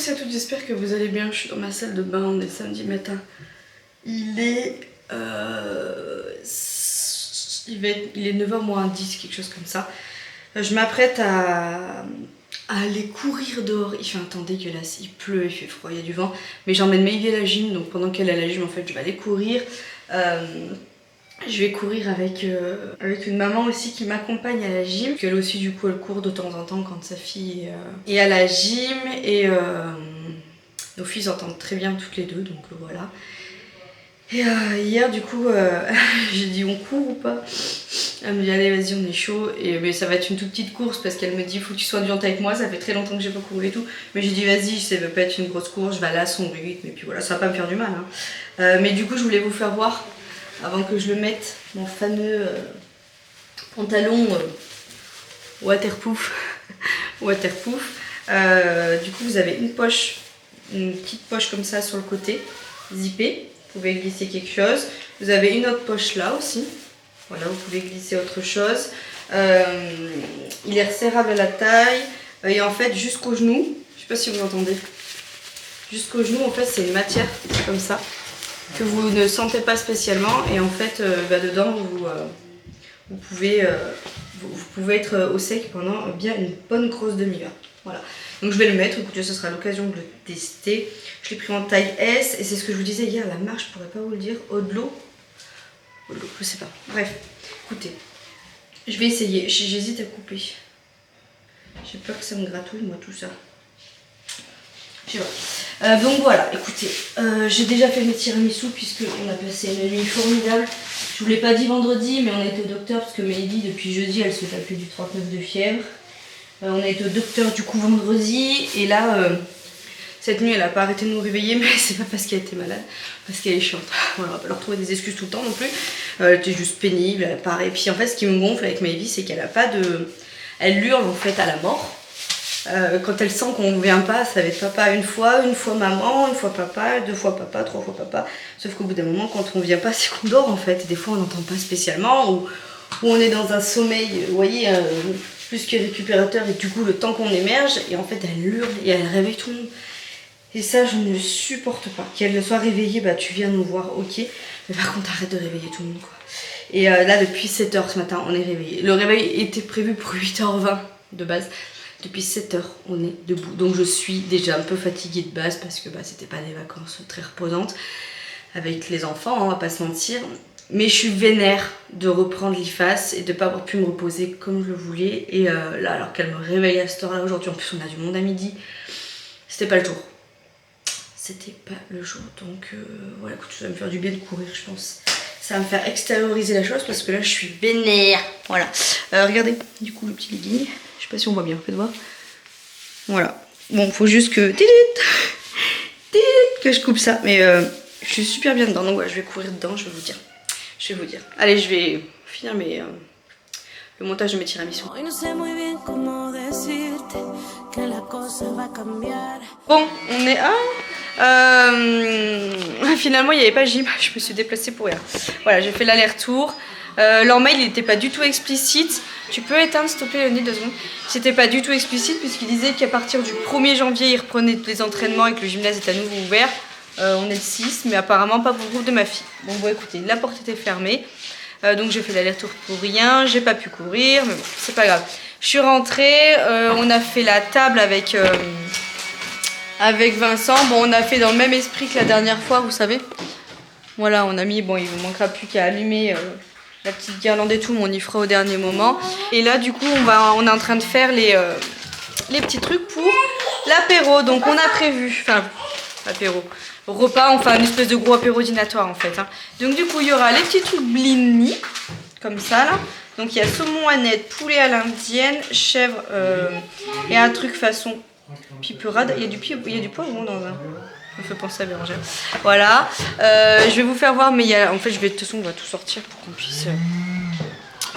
tous et à toutes, j'espère que vous allez bien. Je suis dans ma salle de bain, on est samedi matin. Il est 9h moins 10, quelque chose comme ça. Je m'apprête à aller courir dehors. Il fait un temps dégueulasse, il pleut, il fait froid, il y a du vent. Mais j'emmène Maïvi à la gym, donc pendant qu'elle est à la gym, en fait, je vais aller courir. Je vais courir avec une maman aussi qui m'accompagne à la gym. Elle aussi, du coup, elle court de temps en temps quand sa fille est à la gym. Et nos filles s'entendent très bien toutes les deux, donc voilà. Et hier, du coup, j'ai dit on court ou pas? Elle me dit allez, vas-y, on est chaud. Mais ça va être une toute petite course parce qu'elle me dit faut que tu sois indulgente avec moi. Ça fait très longtemps que j'ai pas couru et tout. Mais j'ai dit vas-y, ça va pas être une grosse course, je vais aller à son rythme. Et puis voilà, ça va pas me faire du mal. Hein. Mais du coup, je voulais vous faire voir, avant que je le mette, mon fameux pantalon waterproof. Waterproof. Du coup, vous avez une poche, une petite poche comme ça sur le côté, zippée. Vous pouvez glisser quelque chose. Vous avez une autre poche là aussi. Voilà, vous pouvez glisser autre chose. Il est resserrable à la taille. Et en fait, jusqu'au genou, je sais pas si vous entendez, jusqu'au genou, en fait, c'est une matière comme ça que vous ne sentez pas spécialement. Et en fait, dedans, vous pouvez être au sec pendant bien une bonne grosse demi-heure. Voilà. Donc je vais le mettre, écoutez, ce sera l'occasion de le tester. Je l'ai pris en taille S et c'est ce que je vous disais hier, la marche, je pourrais pas vous le dire, au de l'eau, je sais pas. Bref, écoutez, je vais essayer, j'hésite à couper. J'ai peur que ça me gratouille, moi, tout ça. Je sais pas. Donc voilà, écoutez, j'ai déjà fait mes tiramisu puisque on a passé une nuit formidable. Je vous l'ai pas dit vendredi, mais on a été au docteur parce que Maïvi, depuis jeudi, elle se fait plus du 39 de fièvre. On a été au docteur du coup vendredi et là cette nuit elle a pas arrêté de nous réveiller, mais c'est pas parce qu'elle était malade, parce qu'elle est chiante. Voilà, on va pas leur trouver des excuses tout le temps non plus. Elle était juste pénible, elle paraît. Et puis en fait ce qui me gonfle avec Maïvi, c'est qu'elle a pas de. Elle hurle en fait à la mort. Quand elle sent qu'on ne vient pas, ça va être papa une fois maman, une fois papa, 2 fois papa, 3 fois papa. Sauf qu'au bout d'un moment, quand on vient pas, c'est qu'on dort en fait. Et des fois on n'entend pas spécialement, ou on est dans un sommeil, vous voyez, plus que récupérateur, et du coup le temps qu'on émerge, et en fait elle hurle et elle réveille tout le monde. Et ça je ne supporte pas. Qu'elle soit réveillée, bah tu viens nous voir, ok, mais par contre arrête de réveiller tout le monde quoi. Et là depuis 7h ce matin on est réveillé. Le réveil était prévu pour 8h20 de base. Depuis 7h on est debout. Donc je suis déjà un peu fatiguée de base parce que bah, c'était pas des vacances très reposantes avec les enfants, hein, on va pas se mentir. Mais je suis vénère de reprendre l'IFAS et de ne pas avoir pu me reposer comme je le voulais. Et là, alors qu'elle me réveille à cette heure-là aujourd'hui, en plus on a du monde à midi, c'était pas le jour. C'était pas le jour. Donc voilà, écoute, ça va me faire du bien de courir, je pense. Ça va me faire extérioriser la chose parce que là, je suis vénère. Voilà. Regardez, du coup, le petit legging. Je sais pas si on voit bien, faites voir. Voilà. Bon, faut juste que je coupe ça. Mais je suis super bien dedans. Donc voilà, je vais courir dedans, je vais vous dire. Allez, je vais finir le montage de mes tiramisu. Bon, on est finalement, il n'y avait pas gym. Je me suis déplacée pour rien. Voilà, j'ai fait l'aller-retour. Leur mail, il n'était pas du tout explicite. Tu peux éteindre, s'il te plaît, Léonie, 2 secondes. C'était pas du tout explicite puisqu'il disait qu'à partir du 1er janvier, ils reprenaient les entraînements et que le gymnase est à nouveau ouvert. On est le 6, mais apparemment pas pour le groupe de ma fille. Bon, écoutez, la porte était fermée. Donc j'ai fait l'aller-retour pour rien. J'ai pas pu courir, mais bon, c'est pas grave. Je suis rentrée. On a fait la table avec Vincent. Bon, on a fait dans le même esprit que la dernière fois, vous savez. Voilà, on a mis. Bon, il ne manquera plus qu'à allumer la petite guirlande et tout, mais on y fera au dernier moment. Et là, du coup, on est en train de faire les petits trucs pour l'apéro. Donc on a prévu. Enfin, apéro. Repas, enfin une espèce de gros apéro dînatoire en fait. Hein. Donc du coup il y aura les petits trucs blini, comme ça là. Donc il y a saumon à nette, poulet à l'indienne, chèvre et un truc façon piperade. Il y a du poivron dans un. Ça me fait penser à Bérangère. Voilà. Je vais vous faire voir, mais il y a, en fait de toute façon on va tout sortir pour qu'on puisse faire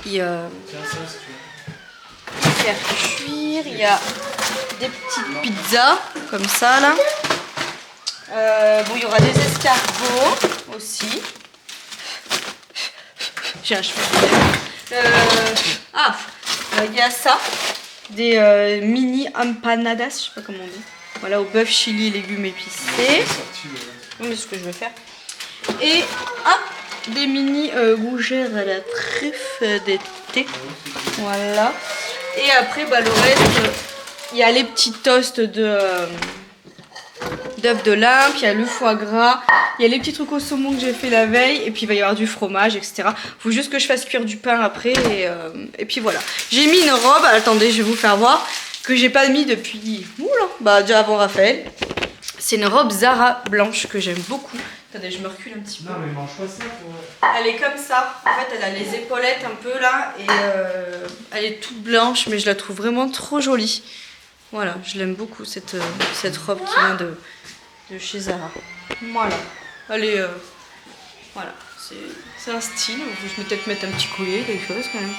cuire. Il y a des petites pizzas comme ça là. Bon, il y aura des escargots aussi. J'ai un cheveu. Il y a ça. Des mini empanadas, je sais pas comment on dit. Voilà, au bœuf, chili, légumes épicés. Oui, c'est ce que je vais faire. Et des mini gougères à la truffe d'été. Voilà. Et après, bah, le reste, il y a les petits toasts d'œufs d'Olympe, il y a le foie gras, il y a les petits trucs au saumon que j'ai fait la veille, et puis il va y avoir du fromage, etc. Faut juste que je fasse cuire du pain après, et puis voilà. J'ai mis une robe, attendez, je vais vous faire voir, que j'ai pas mis depuis, déjà avant Raphaël. C'est une robe Zara blanche que j'aime beaucoup. Attendez, je me recule un petit peu. Non, mais mange pas ça, toi. Elle est comme ça. En fait, elle a les épaulettes un peu là. Et elle est toute blanche, mais je la trouve vraiment trop jolie. Voilà, je l'aime beaucoup, cette robe qui vient de chez Zara. Voilà. Elle est... voilà. C'est un style. Je vais peut-être mettre un petit collier, quelque chose quand même.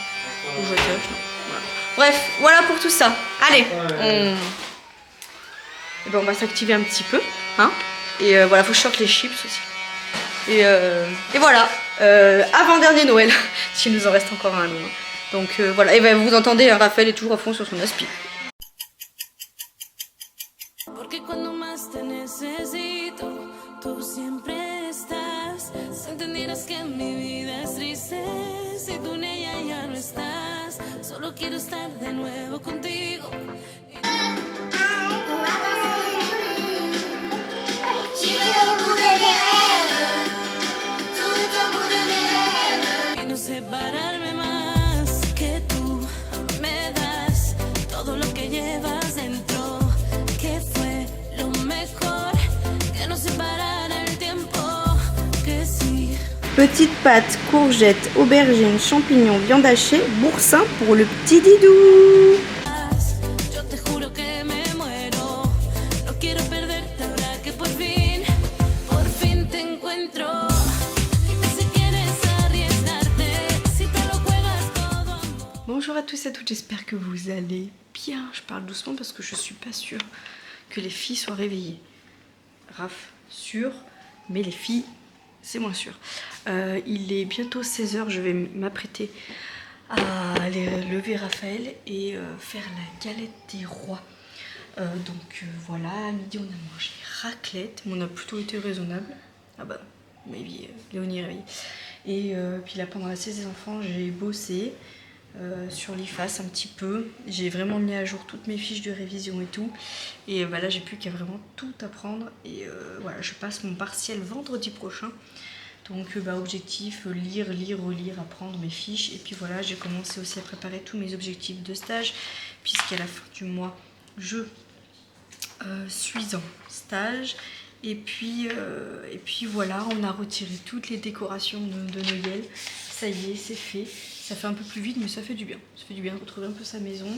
Ou je tâche, non. Voilà. Bref, voilà pour tout ça. Allez, Et ben, on va s'activer un petit peu. Hein, et voilà, faut que je sorte les chips aussi. Et voilà, avant-dernier Noël, s'il nous en reste encore un. Donc voilà, et ben, vous entendez, hein, Raphaël est toujours à fond sur son aspi. Porque cuando más te necesito, tú siempre estás. Si entendieras que mi vida es triste, si tú en ella ya no estás, solo quiero estar de nuevo contigo. Separarme más que tú me das todo lo que llevas dentro, que fue lo mejor, que nos separara el tiempo, que sí. Petite pâte, courgette, aubergine, champignons, viande hachée, boursin pour le petit Didou. Bonjour à tous et à toutes, j'espère que vous allez bien. Je parle doucement parce que je suis pas sûre que les filles soient réveillées. Raph, sûr, mais les filles, c'est moins sûr. Il est bientôt 16 h, je vais m'apprêter à aller lever Raphaël et faire la galette des rois. Voilà, à midi on a mangé raclette, mais on a plutôt été raisonnable. Ah bah, maybe, Léonie est réveillée. Et puis là, pendant la sieste des enfants, j'ai bossé. Sur l'IFAS un petit peu, j'ai vraiment mis à jour toutes mes fiches de révision et tout, et là j'ai plus qu'à vraiment tout apprendre, et voilà, je passe mon partiel vendredi prochain, donc objectif lire, relire, apprendre mes fiches, et puis voilà, j'ai commencé aussi à préparer tous mes objectifs de stage, puisqu'à la fin du mois je suis en stage. Et puis voilà, on a retiré toutes les décorations de Noël. Ça y est, c'est fait. Ça fait un peu plus vite, mais ça fait du bien. Ça fait du bien de retrouver un peu sa maison.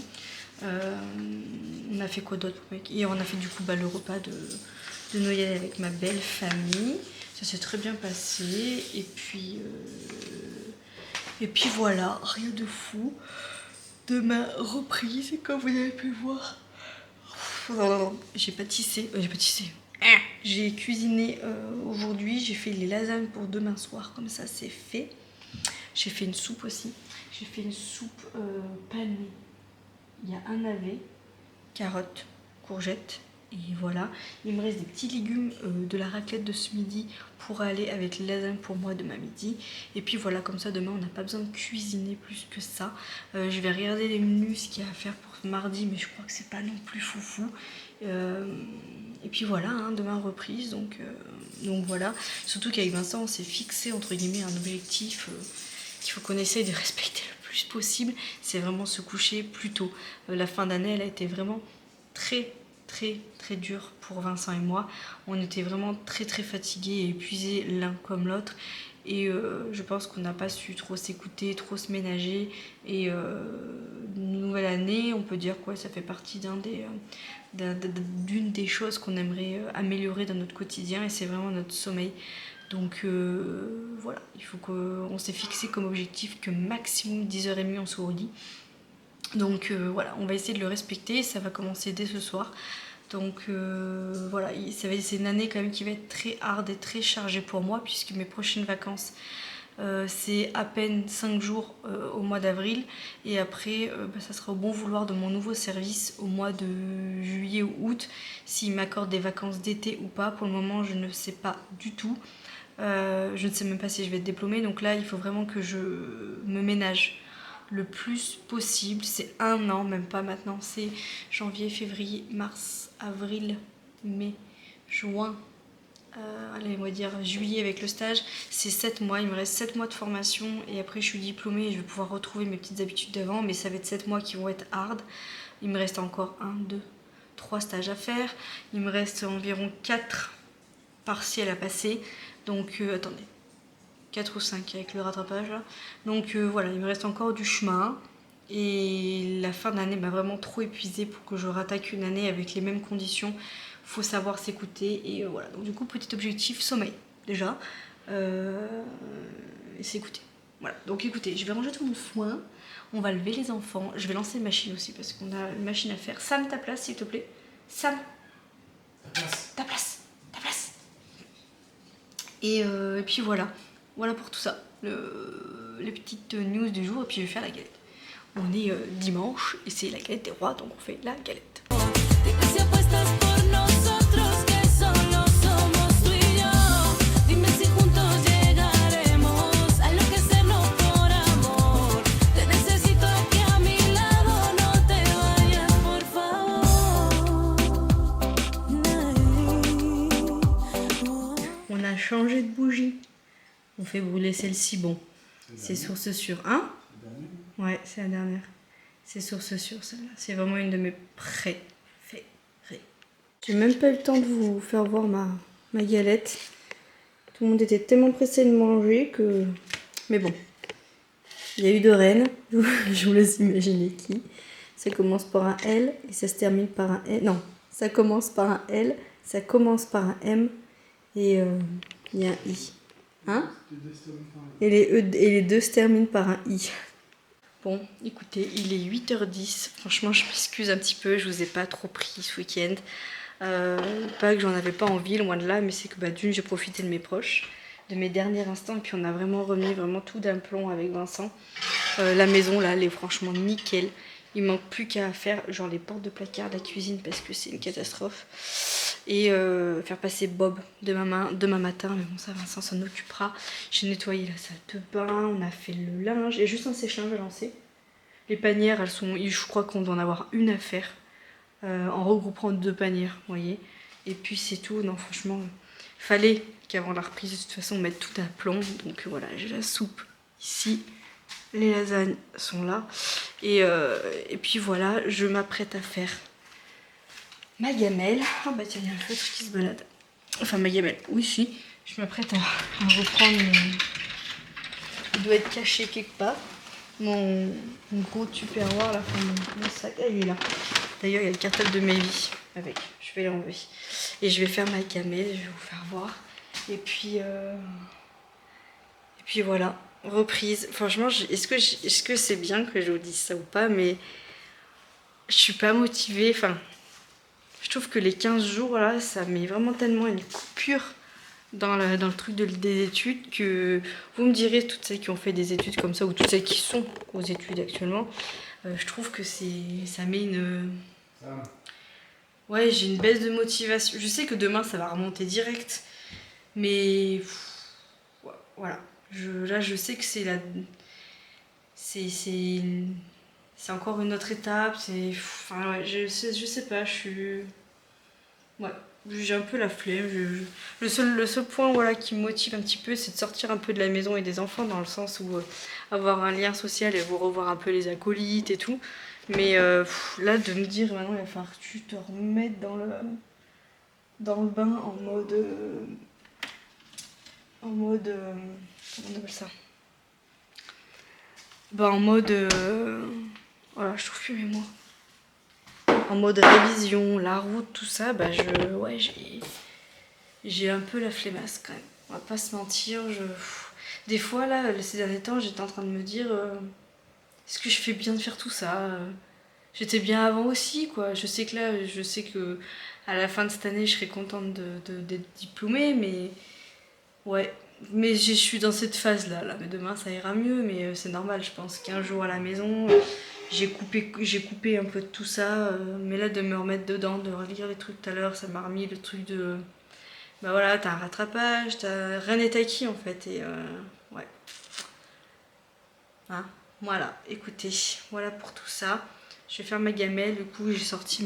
On a fait quoi d'autre? Et on a fait du coup le repas de Noël avec ma belle famille. Ça s'est très bien passé. Et puis voilà, rien de fou. Demain, reprise, comme vous avez pu voir. J'ai pâtissé. J'ai cuisiné aujourd'hui, j'ai fait les lasagnes pour demain soir, comme ça c'est fait. J'ai fait une soupe aussi. J'ai fait une soupe panée. Il y a un navet, carottes, courgettes, et voilà. Il me reste des petits légumes de la raclette de ce midi pour aller avec les lasagnes pour moi demain midi. Et puis voilà, comme ça demain on n'a pas besoin de cuisiner plus que ça. Je vais regarder les menus, ce qu'il y a à faire pour mardi, mais je crois que c'est pas non plus foufou. Et puis voilà, hein, demain reprise, donc voilà. Surtout qu'avec Vincent on s'est fixé entre guillemets un objectif qu'il faut qu'on essaye de respecter le plus possible, c'est vraiment se coucher plus tôt. La fin d'année elle a été vraiment très dure pour Vincent et moi. On était vraiment très fatigués et épuisés l'un comme l'autre, et je pense qu'on n'a pas su trop s'écouter, trop se ménager, et une nouvelle année, on peut dire quoi, ça fait partie d'une des choses qu'on aimerait améliorer dans notre quotidien, et c'est vraiment notre sommeil. Donc voilà, il faut qu'on s'est fixé comme objectif que maximum 10h30 on soit au lit. Donc voilà, on va essayer de le respecter, ça va commencer dès ce soir. Donc voilà, c'est une année quand même qui va être très hard et très chargée pour moi, puisque mes prochaines vacances C'est à peine 5 jours au mois d'avril et après ça sera au bon vouloir de mon nouveau service au mois de juillet ou août s'il m'accorde des vacances d'été ou pas. Pour le moment je ne sais pas du tout. Je ne sais même pas si je vais être diplômée, donc là il faut vraiment que je me ménage le plus possible. C'est 1 an, même pas maintenant, c'est janvier, février, mars, avril, mai, juin, allez on va dire juillet avec le stage, c'est 7 mois, il me reste 7 mois de formation et après je suis diplômée et je vais pouvoir retrouver mes petites habitudes d'avant, mais ça va être 7 mois qui vont être hard. Il me reste encore 1, 2, 3 stages à faire, il me reste environ 4 partiels à passer, donc attendez, 4 ou 5 avec le rattrapage là. Donc voilà, il me reste encore du chemin. Et la fin d'année m'a vraiment trop épuisée pour que je rattaque une année avec les mêmes conditions. Faut savoir s'écouter et voilà. Donc du coup, petit objectif, sommeil déjà. Et s'écouter. Voilà, donc écoutez, je vais ranger tout mon foin. On va lever les enfants. Je vais lancer une machine aussi parce qu'on a une machine à faire. Sam, ta place s'il te plaît. Sam, ta place. Et puis voilà. Voilà pour tout ça, les petites news du jour, et puis je vais faire la galette. On est dimanche, et c'est la galette des rois, donc on fait la galette. On a changé de bougie. On fait brûler celle-ci, bon. C'est source sûre. Hein? Ouais, c'est la dernière. C'est source sûre, celle-là. C'est vraiment une de mes préférées. J'ai même pas eu le temps de vous faire voir ma galette. Tout le monde était tellement pressé de manger que... Mais bon. Il y a eu 2 reines. Je vous laisse imaginer qui. Ça commence par un L et ça se termine par un N. Non, ça commence par un L, ça commence par un M et il y a un I. Hein? Et les deux se terminent par un I. Bon, écoutez, il est 8h10. Franchement, je m'excuse un petit peu. Je vous ai pas trop pris ce week-end. Pas que j'en avais pas envie, loin de là, mais c'est que d'une, j'ai profité de mes proches, de mes derniers instants. Et puis on a vraiment remis tout d'un plomb avec Vincent. La maison, là, elle est franchement nickel. Il manque plus qu'à faire genre les portes de placard, la cuisine, parce que c'est une catastrophe. Et faire passer Bob demain matin, mais bon ça Vincent s'en occupera. J'ai nettoyé la salle de bain, on a fait le linge et juste un sèche-linge à lancer. Les panières, elles sont, je crois qu'on doit en avoir une à faire en regroupant 2 panières, vous voyez. Et puis c'est tout, non franchement, fallait qu'avant la reprise de toute façon on mette tout à plomb. Donc voilà, j'ai la soupe ici, les lasagnes sont là. Et puis voilà, je m'apprête à faire ma gamelle. Ah bah tiens, il y a un feutre qui se balade. Enfin ma gamelle, oui si. Je m'apprête à reprendre mon... Il doit être caché quelque part. Mon gros tupperware là, enfin mon sac. Ah, il est là. D'ailleurs il y a le cartable de Maybe avec. Je vais l'enlever. Et je vais faire ma gamelle, je vais vous faire voir. Et puis voilà, reprise. Franchement, est-ce que c'est bien que je vous dise ça ou pas, mais je suis pas motivée. Enfin, je trouve que les 15 jours là, ça met vraiment tellement une coupure dans le truc des études que vous me direz, toutes celles qui ont fait des études comme ça ou toutes celles qui sont aux études actuellement, je trouve que ça met une... Ouais, j'ai une baisse de motivation. Je sais que demain ça va remonter direct, mais voilà. Là je sais que c'est encore une autre étape. Enfin ouais, je sais pas, je suis... Ouais, j'ai un peu la flemme. Le seul point voilà, qui me motive un petit peu, c'est de sortir un peu de la maison et des enfants, dans le sens où avoir un lien social et vous revoir un peu les acolytes et tout. Mais là, de me dire maintenant, il va falloir que tu te remettes dans le bain en mode... comment on appelle ça? Bah en mode... voilà, je trouve plus mes mots. En mode révision, la route, tout ça, bah j'ai un peu la flemmasse quand même. On va pas se mentir. Des fois là, ces derniers temps, j'étais en train de me dire est-ce que je fais bien de faire tout ça? J'étais bien avant aussi, quoi. Je sais que à la fin de cette année, je serai contente d'être diplômée, mais ouais, mais je suis dans cette phase là, mais demain ça ira mieux, mais c'est normal, je pense. 15 jours à la maison, j'ai coupé un peu de tout ça, mais là de me remettre dedans, de relire les trucs tout à l'heure, ça m'a remis le truc de... Bah voilà, t'as un rattrapage, rien n'est acquis en fait, et ouais. Hein, voilà, écoutez, voilà pour tout ça. Je vais faire ma gamelle, du coup j'ai sorti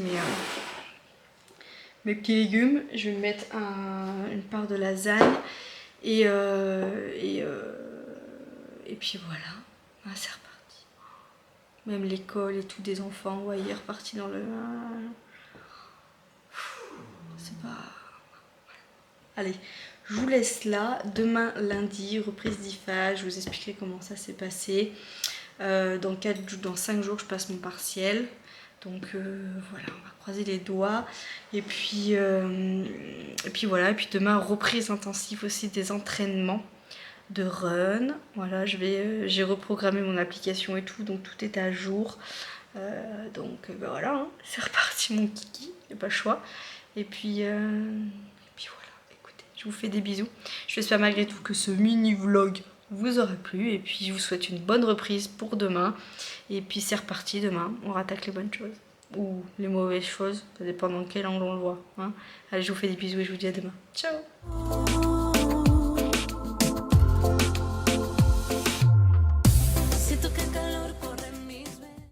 mes petits légumes. Je vais mettre une part de lasagne et puis voilà, ah, c'est reparti. Même l'école et tout des enfants, ouais, il est reparti dans le... C'est pas... Allez, je vous laisse là. Demain, lundi, reprise d'IFA. Je vous expliquerai comment ça s'est passé. Dans 5 jours, je passe mon partiel. Donc voilà, on va croiser les doigts. Et puis voilà. Et puis demain, reprise intensive aussi des entraînements de run. Voilà, j'ai reprogrammé mon application et tout. Donc tout est à jour. Ben voilà, hein, c'est reparti mon kiki. Il n'y a pas le choix. Et puis voilà, écoutez, je vous fais des bisous. J'espère malgré tout que ce mini vlog vous aura plu. Et puis je vous souhaite une bonne reprise pour demain. Et puis c'est reparti demain, on rattaque les bonnes choses. Ou les mauvaises choses, ça dépend dans quel angle on le voit. Hein. Allez, je vous fais des bisous et je vous dis à demain. Ciao!